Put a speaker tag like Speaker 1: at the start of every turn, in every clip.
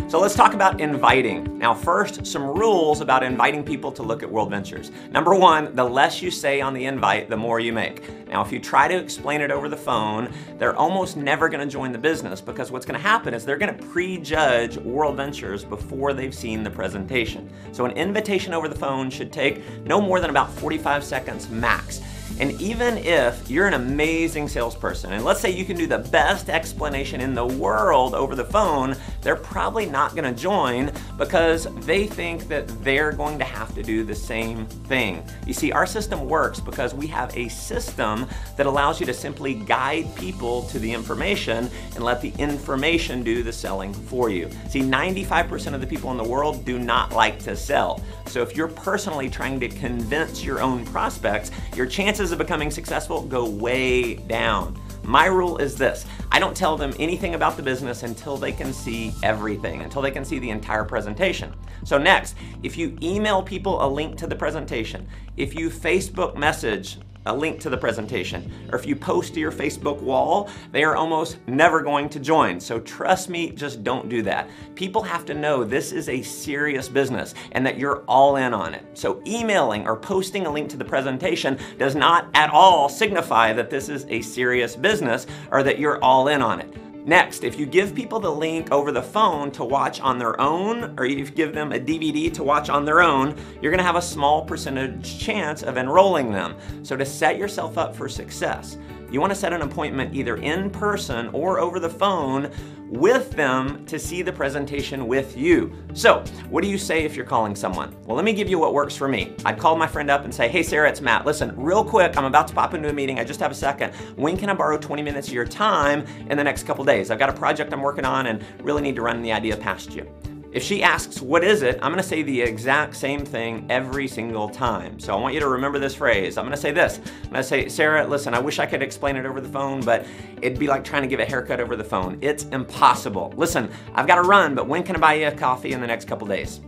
Speaker 1: So let's talk about inviting. Now first, some rules about inviting people to look at World Ventures. Number one, the less you say on the invite, the more you make. Now if you try to explain it over the phone, they're almost never going to join the business, because what's going to happen is they're going to prejudge World Ventures before they've seen the presentation. So an invitation over the phone should take no more than about 45 seconds max. And even if you're an amazing salesperson, and let's say you can do the best explanation in the world over the phone, they're probably not going to join because they think that they're going to have to do the same thing. You see, our system works because we have a system that allows you to simply guide people to the information and let the information do the selling for you. See, 95% of the people in the world do not like to sell. So if you're personally trying to convince your own prospects, your chances of becoming successful go way down. My rule is this: I don't tell them anything about the business until they can see everything, until they can see the entire presentation. So next, if you email people a link to the presentation, if you Facebook message a link to the presentation, or if you post to your Facebook wall, they are almost never going to join. So trust me, just don't do that. People have to know this is a serious business and that you're all in on it. So emailing or posting a link to the presentation does not at all signify that this is a serious business or that you're all in on it. Next, if you give people the link over the phone to watch on their own, or you give them a DVD to watch on their own, you're gonna have a small percentage chance of enrolling them. So to set yourself up for success, you wanna set an appointment either in person or over the phone with them to see the presentation with you. So, what do you say if you're calling someone? Well, let me give you what works for me. I'd call my friend up and say, hey Sarah, it's Matt. Listen, real quick, I'm about to pop into a meeting. I just have a second. When can I borrow 20 minutes of your time in the next couple days? I've got a project I'm working on and really need to run the idea past you. If she asks, what is it? I'm gonna say the exact same thing every single time. So I want you to remember this phrase. I'm gonna say this. I'm gonna say, Sarah, listen, I wish I could explain it over the phone, but it'd be like trying to give a haircut over the phone. It's impossible. Listen, I've gotta run, but when can I buy you a coffee in the next couple days?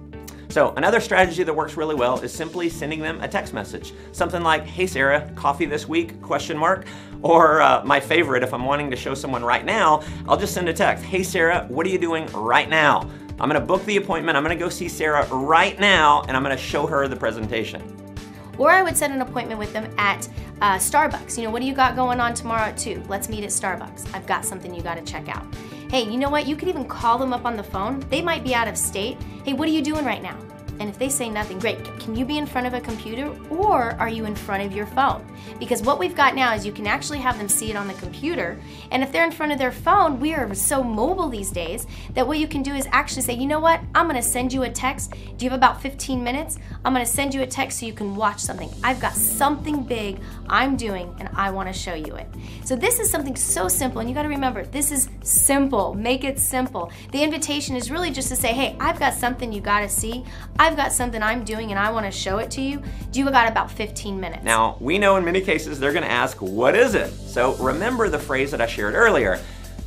Speaker 1: So another strategy that works really well is simply sending them a text message. Something like, hey Sarah, coffee this week, question mark. Or my favorite, if I'm wanting to show someone right now, I'll just send a text. Hey Sarah, what are you doing right now? I'm gonna book the appointment, I'm gonna go see Sarah right now, and I'm gonna show her the presentation.
Speaker 2: Or I would set an appointment with them at Starbucks. You know, what do you got going on tomorrow at 2? Let's meet at Starbucks. I've got something you gotta check out. Hey, you know what? You could even call them up on the phone. They might be out of state. Hey, what are you doing right now? And if they say nothing, great. Can you be in front of a computer or are you in front of your phone? Because what we've got now is you can actually have them see it on the computer. And if they're in front of their phone, we are so mobile these days that what you can do is actually say, you know what? I'm gonna send you a text. Do you have about 15 minutes? I'm gonna send you a text so you can watch something. I've got something big I'm doing and I wanna show you it. So this is something so simple, and you gotta remember, this is simple. Make it simple. The invitation is really just to say, hey, I've got something you gotta see. I've got something I'm doing and I want to show it to you. Do you got about 15 minutes?
Speaker 1: Now, we know in many cases they're going to ask, what is it? So remember the phrase that I shared earlier.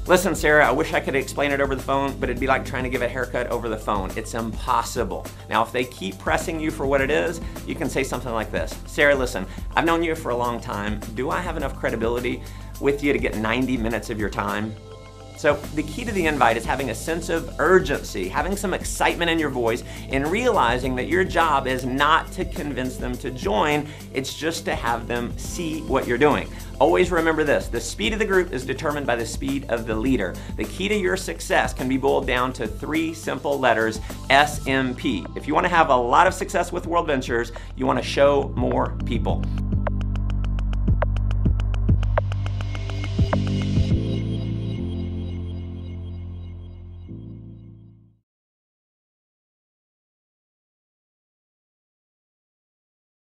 Speaker 1: Listen, Sarah, I wish I could explain it over the phone, but it'd be like trying to give a haircut over the phone. It's impossible. Now, if they keep pressing you for what it is, you can say something like this. Sarah, listen, I've known you for a long time. Do I have enough credibility with you to get 90 minutes of your time? So the key to the invite is having a sense of urgency, having some excitement in your voice, and realizing that your job is not to convince them to join, it's just to have them see what you're doing. Always remember this, the speed of the group is determined by the speed of the leader. The key to your success can be boiled down to 3 simple letters, SMP. If you want to have a lot of success with World Ventures, you want to show more people.